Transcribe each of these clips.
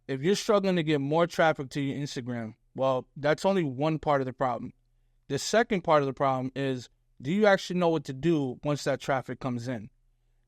if you're struggling to get more traffic to your Instagram, well, that's only one part of the problem. The second part of the problem is, do you actually know what to do once that traffic comes in?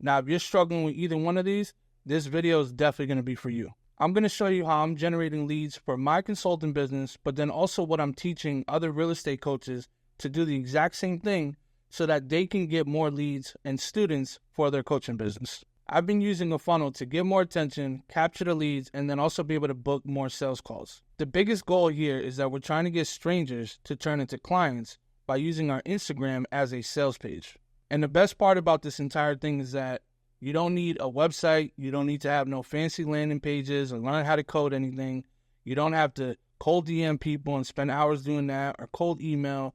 Now, if you're struggling with either one of these, this video is definitely going to be for you. I'm going to show you how I'm generating leads for my consulting business, but then also what I'm teaching other real estate coaches to do the exact same thing so that they can get more leads and students for their coaching business. I've been using a funnel to get more attention, capture the leads, and then also be able to book more sales calls. The biggest goal here is that we're trying to get strangers to turn into clients by using our Instagram as a sales page. And the best part about this entire thing is that you don't need a website. You don't need to have no fancy landing pages or learn how to code anything. You don't have to cold DM people and spend hours doing that or cold email.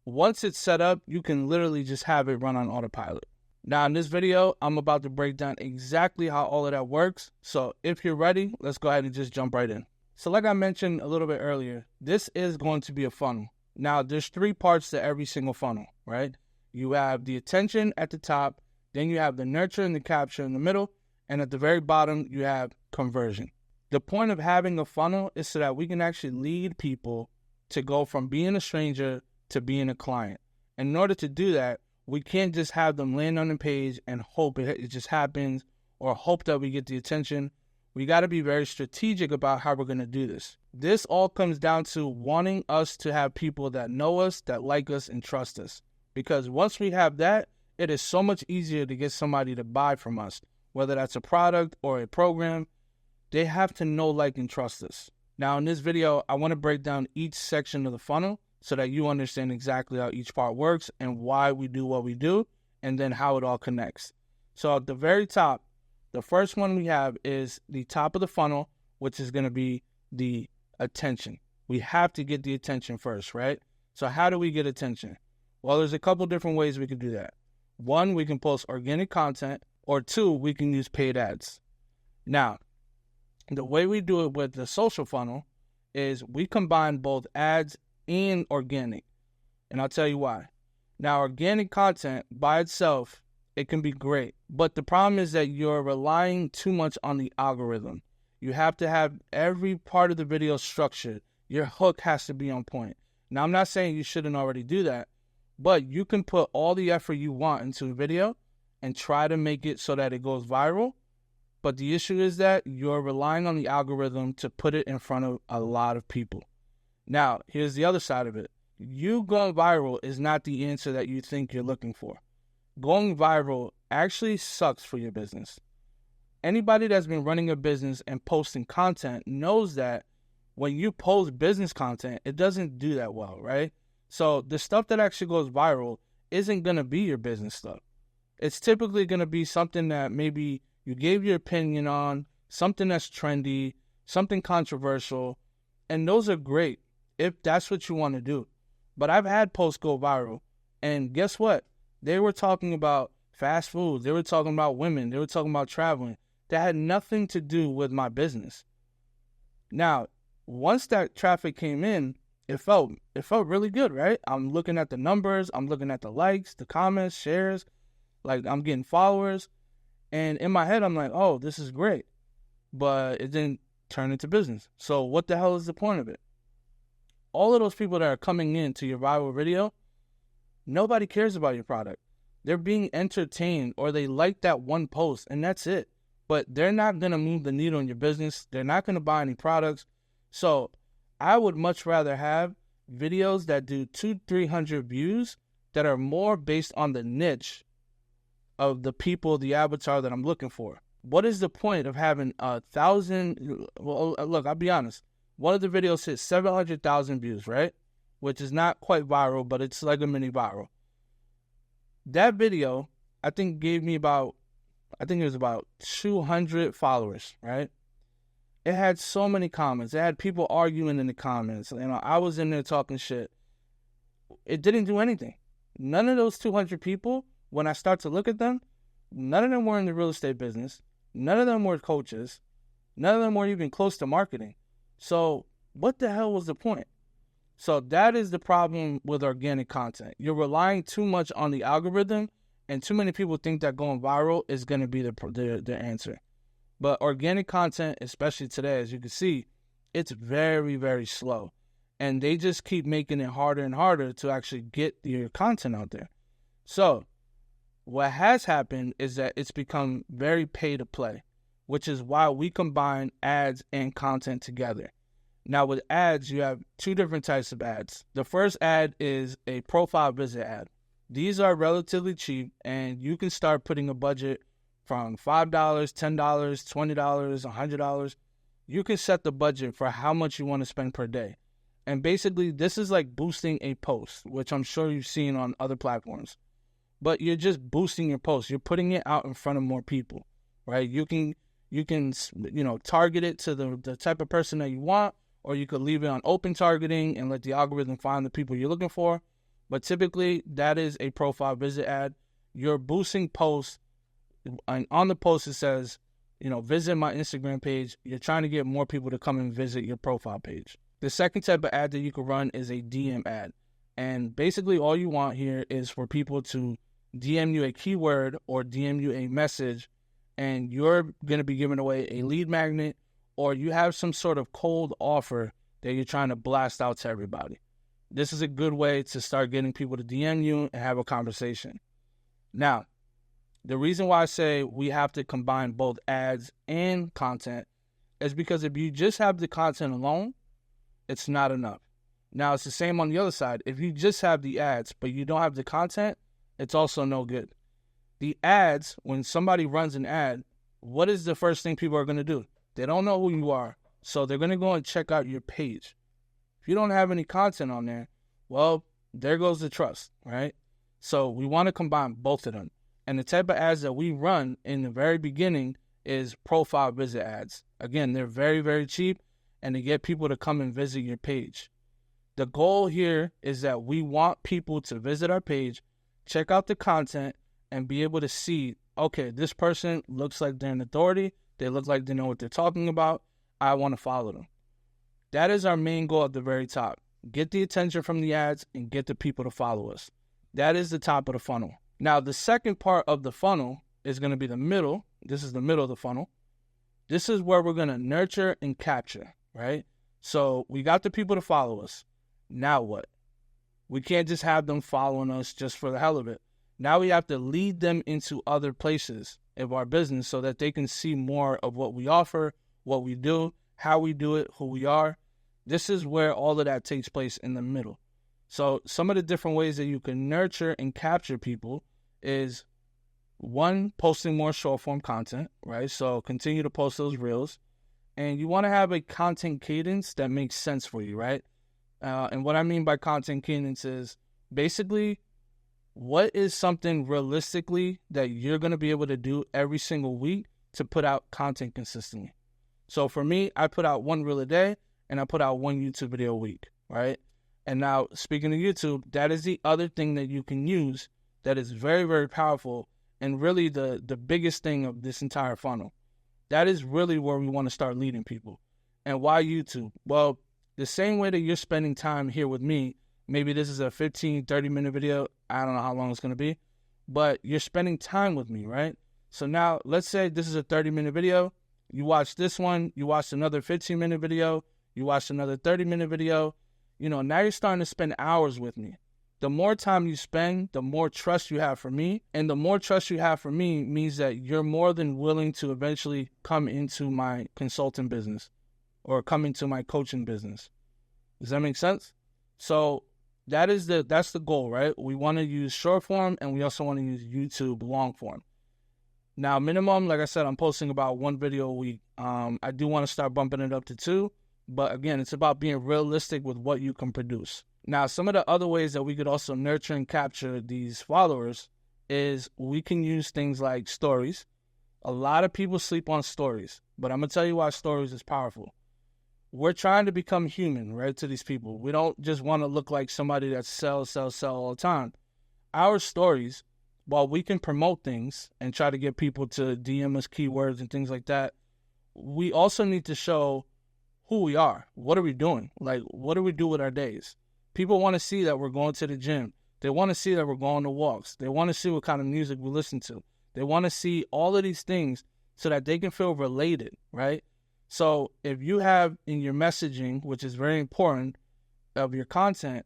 Once it's set up, you can literally just have it run on autopilot. Now, in this video, I'm about to break down exactly how all of that works. So if you're ready, let's go ahead and just jump right in. So like I mentioned a little bit earlier, this is going to be a funnel. Now, there's 3 parts to every single funnel, right? You have the attention at the top, then you have the nurture and the capture in the middle, and at the very bottom, you have conversion. The point of having a funnel is so that we can actually lead people to go from being a stranger to being a client. And in order to do that, we can't just have them land on the page and hope it just happens or hope that we get the attention. We got to be very strategic about how we're going to do this. This all comes down to wanting us to have people that know us, that like us, and trust us. Because once we have that, it is so much easier to get somebody to buy from us, whether that's a product or a program. They have to know, like, and trust us. Now, in this video, I want to break down each section of the funnel so that you understand exactly how each part works and why we do what we do, and then how it all connects. So at the very top, the first one we have is the top of the funnel, which is going to be the attention. We have to get the attention first, right? So how do we get attention? Well, there's a couple different ways we can do that. 1, we can post organic content, or 2, we can use paid ads. Now, the way we do it with the social funnel is we combine both ads and organic. And I'll tell you why. Now, organic content by itself, it can be great. But the problem is that you're relying too much on the algorithm. You have to have every part of the video structured. Your hook has to be on point. Now, I'm not saying you shouldn't already do that, but you can put all the effort you want into a video and try to make it so that it goes viral. But the issue is that you're relying on the algorithm to put it in front of a lot of people. Now, here's the other side of it. You going viral is not the answer that you think you're looking for. Going viral actually sucks for your business. Anybody that's been running a business and posting content knows that when you post business content, it doesn't do that well, right? So the stuff that actually goes viral isn't going to be your business stuff. It's typically going to be something that maybe you gave your opinion on, something that's trendy, something controversial, and those are great if that's what you want to do. But I've had posts go viral, and guess what? They were talking about fast food. They were talking about women. They were talking about traveling. That had nothing to do with my business. Now, once that traffic came in, it felt really good, right? I'm looking at the numbers. I'm looking at the likes, the comments, shares. Like, I'm getting followers. And in my head, I'm like, oh, this is great. But it didn't turn into business. So what the hell is the point of it? All of those people that are coming into your viral video, nobody cares about your product. They're being entertained, or they like that one post, and that's it. But they're not going to move the needle in your business. They're not going to buy any products. So I would much rather have videos that do 200-300 views that are more based on the niche of the people, the avatar that I'm looking for. What is the point of having 1,000? Well, look, I'll be honest. One of the videos hit 700,000 views, right? Which is not quite viral, but it's like a mini viral. That video, I think, gave me about 200 followers, right? It had so many comments. It had people arguing in the comments. You know, I was in there talking shit. It didn't do anything. None of those 200 people, when I start to look at them, none of them were in the real estate business. None of them were coaches. None of them were even close to marketing. So what the hell was the point? So that is the problem with organic content. You're relying too much on the algorithm, and too many people think that going viral is going to be the answer. But organic content, especially today, as you can see, it's very, very slow. And they just keep making it harder and harder to actually get your content out there. So what has happened is that it's become very pay to play, which is why we combine ads and content together. Now with ads, you have two different types of ads. The first ad is a profile visit ad. These are relatively cheap, and you can start putting a budget from $5, $10, $20, $100. You can set the budget for how much you want to spend per day. And basically, this is like boosting a post, which I'm sure you've seen on other platforms. But you're just boosting your post. You're putting it out in front of more people, right? You can target it to the type of person that you want, or you could leave it on open targeting and let the algorithm find the people you're looking for. But typically, that is a profile visit ad. You're boosting posts, and on the post it says, visit my Instagram page. You're trying to get more people to come and visit your profile page. The second type of ad that you can run is a DM ad. And basically all you want here is for people to DM you a keyword or DM you a message, and you're going to be giving away a lead magnet, or you have some sort of cold offer that you're trying to blast out to everybody. This is a good way to start getting people to DM you and have a conversation. Now, the reason why I say we have to combine both ads and content is because if you just have the content alone, it's not enough. Now, it's the same on the other side. If you just have the ads, but you don't have the content, it's also no good. The ads, when somebody runs an ad, what is the first thing people are going to do? They don't know who you are, so they're going to go and check out your page. If you don't have any content on there, well, there goes the trust, right? So we want to combine both of them. And the type of ads that we run in the very beginning is profile visit ads. Again, they're very, very cheap, and they get people to come and visit your page. The goal here is that we want people to visit our page, check out the content, and be able to see, okay, this person looks like they're an authority. They look like they know what they're talking about. I want to follow them. That is our main goal at the very top. Get the attention from the ads and get the people to follow us. That is the top of the funnel. Now, the second part of the funnel is going to be the middle. This is the middle of the funnel. This is where we're going to nurture and capture, right? So we got the people to follow us. Now what? We can't just have them following us just for the hell of it. Now we have to lead them into other places of our business so that they can see more of what we offer, what we do, how we do it, who we are. This is where all of that takes place in the middle. So some of the different ways that you can nurture and capture people is, one, posting more short form content, right? So continue to post those reels. And you want to have a content cadence that makes sense for you, right? And what I mean by content cadence is basically what is something realistically that you're going to be able to do every single week to put out content consistently. So for me, I put out one reel a day and I put out one YouTube video a week, right? And now, speaking of YouTube, that is the other thing that you can use that is very, very powerful and really the biggest thing of this entire funnel. That is really where we want to start leading people. And why YouTube? Well, the same way that you're spending time here with me, maybe this is a 15, 30-minute video. I don't know how long it's going to be, but you're spending time with me, right? So now, let's say this is a 30-minute video. You watch this one, you watch another 15-minute video, you watch another 30-minute video. Now you're starting to spend hours with me. The more time you spend, the more trust you have for me. And the more trust you have for me means that you're more than willing to eventually come into my consulting business or come into my coaching business. Does that make sense? So that's the goal, right? We want to use short form, and we also want to use YouTube long form. Now, minimum, like I said, I'm posting about one video a week. I do want to start bumping it up to 2. But again, it's about being realistic with what you can produce. Now, some of the other ways that we could also nurture and capture these followers is we can use things like stories. A lot of people sleep on stories, but I'm going to tell you why stories is powerful. We're trying to become human, right, to these people. We don't just want to look like somebody that sells all the time. Our stories, while we can promote things and try to get people to DM us keywords and things like that, we also need to show who we are. What are we doing? Like, what do we do with our days? People want to see that we're going to the gym. They want to see that we're going to walks. They want to see what kind of music we listen to. They want to see all of these things so that they can feel related, right? So if you have in your messaging, which is very important, of your content,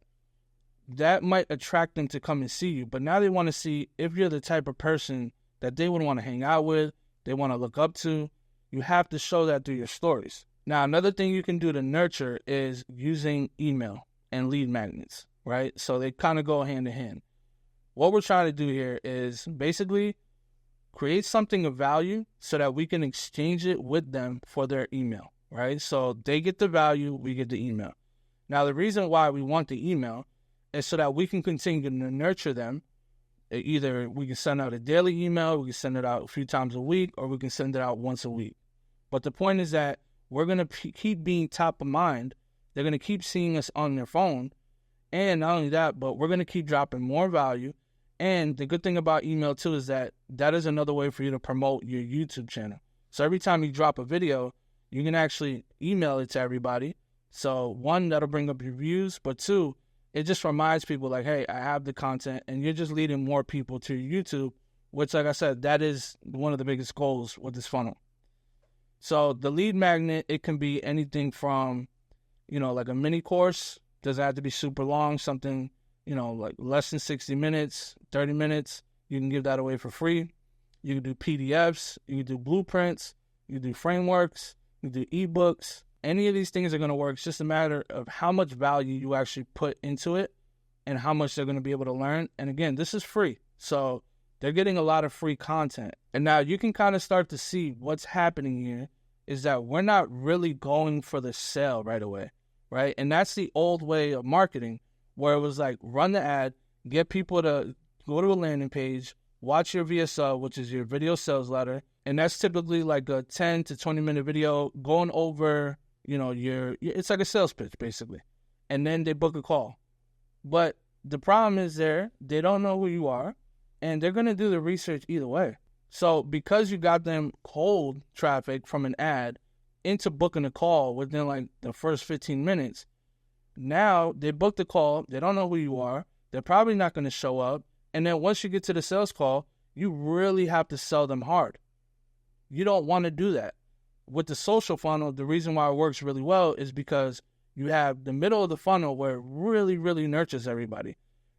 that might attract them to come and see you. But now they want to see if you're the type of person that they would want to hang out with, they want to look up to. You have to show that through your stories. Now, another thing you can do to nurture is using email and lead magnets, right? So they kind of go hand in hand. What we're trying to do here is basically create something of value so that we can exchange it with them for their email, right? So they get the value, we get the email. Now, the reason why we want the email is so that we can continue to nurture them. Either we can send out a daily email, we can send it out a few times a week, or we can send it out once a week. But the point is that we're going to keep being top of mind. They're going to keep seeing us on their phone. And not only that, but we're going to keep dropping more value. And the good thing about email, too, is that is another way for you to promote your YouTube channel. So every time you drop a video, you can actually email it to everybody. So one, that'll bring up your views. But two, it just reminds people like, hey, I have the content, and you're just leading more people to YouTube, which, like I said, that is one of the biggest goals with this funnel. So the lead magnet, it can be anything from, like a mini course. Doesn't have to be super long, something, like less than 60 minutes, 30 minutes. You can give that away for free. You can do PDFs, you can do blueprints, you can do frameworks, you can do ebooks. Any of these things are going to work. It's just a matter of how much value you actually put into it and how much they're going to be able to learn. And again, this is free. So they're getting a lot of free content. And now you can kind of start to see what's happening here is that we're not really going for the sale right away, right? And that's the old way of marketing, where it was like run the ad, get people to go to a landing page, watch your VSL, which is your video sales letter. And that's typically like a 10 to 20 minute video going over it's like a sales pitch, basically. And then they book a call. But the problem is they don't know who you are, and they're going to do the research either way. So because you got them cold traffic from an ad into booking a call within like the first 15 minutes, now they booked the call, they don't know who you are, they're probably not going to show up. And then once you get to the sales call, you really have to sell them hard. You don't want to do that. With the social funnel, the reason why it works really well is because you have the middle of the funnel where it really, really nurtures everybody.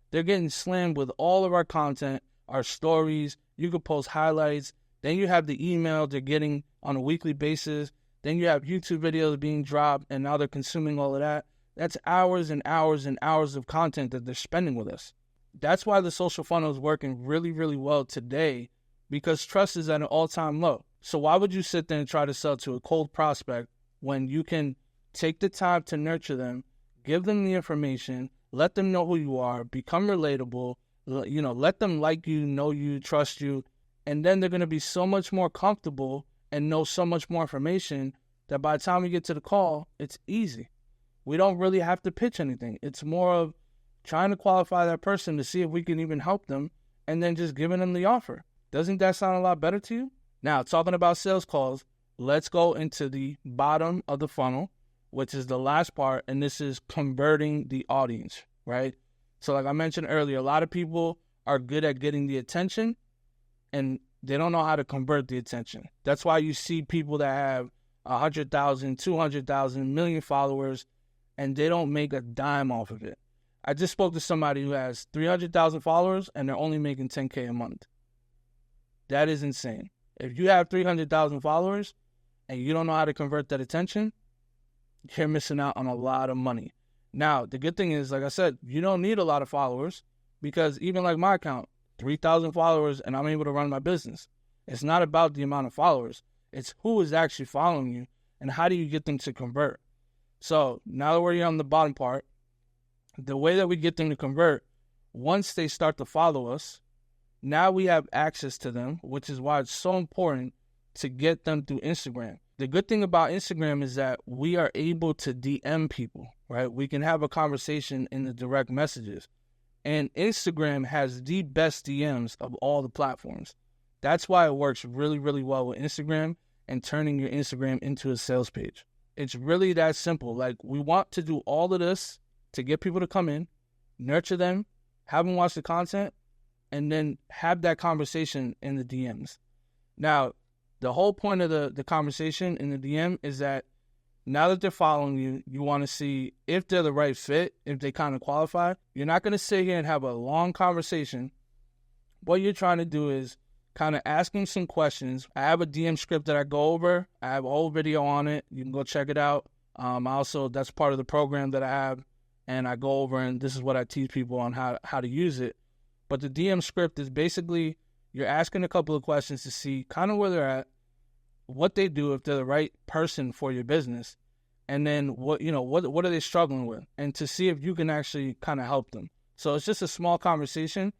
They're getting slammed with all of our content, our stories. You can post highlights. Then you have the email they're getting on a weekly basis. Then you have YouTube videos being dropped, and now they're consuming all of that. That's hours and hours and hours of content that they're spending with us. That's why the social funnel is working really, really well today, because trust is at an all-time low. So why would you sit there and try to sell to a cold prospect when you can take the time to nurture them, give them the information, let them know who you are, become relatable, let them like you, know you, trust you, and then they're going to be so much more comfortable and know so much more information that by the time we get to the call, it's easy. We don't really have to pitch anything. It's more of trying to qualify that person to see if we can even help them and then just giving them the offer. Doesn't that sound a lot better to you? Now, talking about sales calls, let's go into the bottom of the funnel, which is the last part, and this is converting the audience, right? So like I mentioned earlier, a lot of people are good at getting the attention, and they don't know how to convert the attention. That's why you see people that have 100,000, 200,000, million followers, and they don't make a dime off of it. I just spoke to somebody who has 300,000 followers, and they're only making $10K a month. That is insane. If you have 300,000 followers and you don't know how to convert that attention, you're missing out on a lot of money. Now, the good thing is, like I said, you don't need a lot of followers, because even like my account, 3,000 followers, and I'm able to run my business. It's not about the amount of followers. It's who is actually following you and how do you get them to convert. So now that we're on the bottom part, the way that we get them to convert, once they start to follow us, now we have access to them, which is why it's so important to get them through Instagram. The good thing about Instagram is that we are able to DM people, right? We can have a conversation in the direct messages. And Instagram has the best DMs of all the platforms. That's why it works really, really well with Instagram and turning your Instagram into a sales page. It's really that simple. Like, we want to do all of this to get people to come in, nurture them, have them watch the content, and then have that conversation in the DMs. Now, The whole point of the conversation in the DM is that now that they're following you, you want to see if they're the right fit, if they kind of qualify. You're not going to sit here and have a long conversation. What you're trying to do is kind of asking some questions. I have a DM script that I go over. I have a whole video on it. You can go check it out. Also, that's part of the program that I have, and I go over, and this is what I teach people on how to use it. But the DM script is basically you're asking a couple of questions to see kind of where they're at, what they do, if they're the right person for your business, and then what are they struggling with, and to see if you can actually kind of help them. So it's just a small conversation,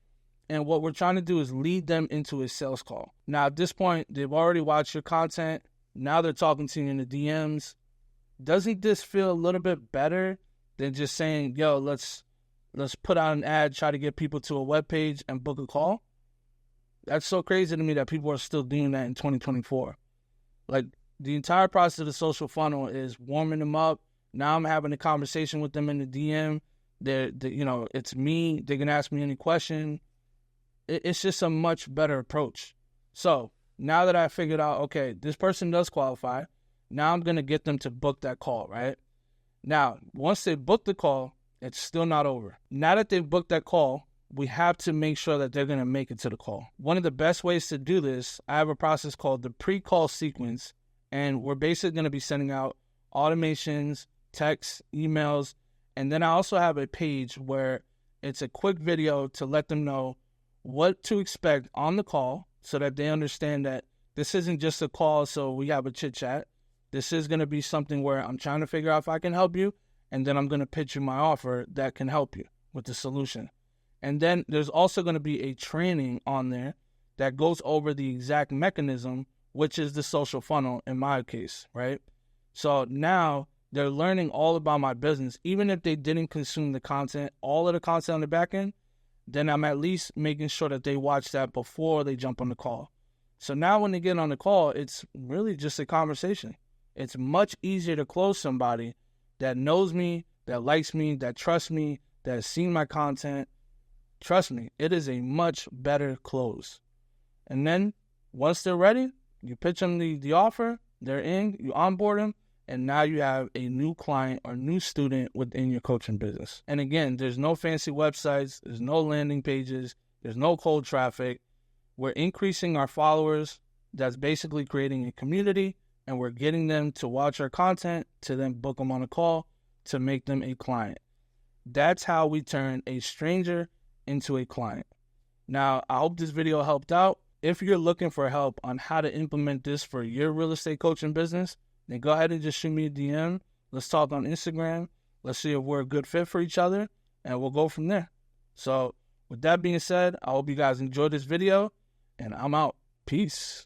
and what we're trying to do is lead them into a sales call. Now, at this point, they've already watched your content. Now they're talking to you in the DMs. Doesn't this feel a little bit better than just saying, yo, let's put out an ad, try to get people to a web page and book a call? That's so crazy to me that people are still doing that in 2024. Like, the entire process of the social funnel is warming them up. Now I'm having a conversation with them in the DM. It's me. They can ask me any question. It's just a much better approach. So now that I figured out, okay, this person does qualify, now I'm going to get them to book that call, right? Now, once they book the call, it's still not over. Now that they've booked that call, we have to make sure that they're going to make it to the call. One of the best ways to do this, I have a process called the pre-call sequence, and we're basically going to be sending out automations, texts, emails, and then I also have a page where it's a quick video to let them know what to expect on the call so that they understand that this isn't just a call so we have a chit-chat. This is going to be something where I'm trying to figure out if I can help you, and then I'm going to pitch you my offer that can help you with the solution. And then there's also going to be a training on there that goes over the exact mechanism, which is the social funnel in my case, right? So now they're learning all about my business. Even if they didn't consume the content, all of the content on the back end, then I'm at least making sure that they watch that before they jump on the call. So now when they get on the call, it's really just a conversation. It's much easier to close somebody that knows me, that likes me, that trusts me, that has seen my content. Trust me, it is a much better close. And then once they're ready, you pitch them the offer, they're in, you onboard them, and now you have a new client or new student within your coaching business. And again, there's no fancy websites, there's no landing pages, there's no cold traffic. We're increasing our followers. That's basically creating a community, and we're getting them to watch our content, to then book them on a call, to make them a client. That's how we turn a stranger into a client. Now, I hope this video helped out. If you're looking for help on how to implement this for your real estate coaching business, then go ahead and just shoot me a DM. Let's talk on Instagram. Let's see if we're a good fit for each other, and we'll go from there. So with that being said, I hope you guys enjoyed this video, and I'm out. Peace.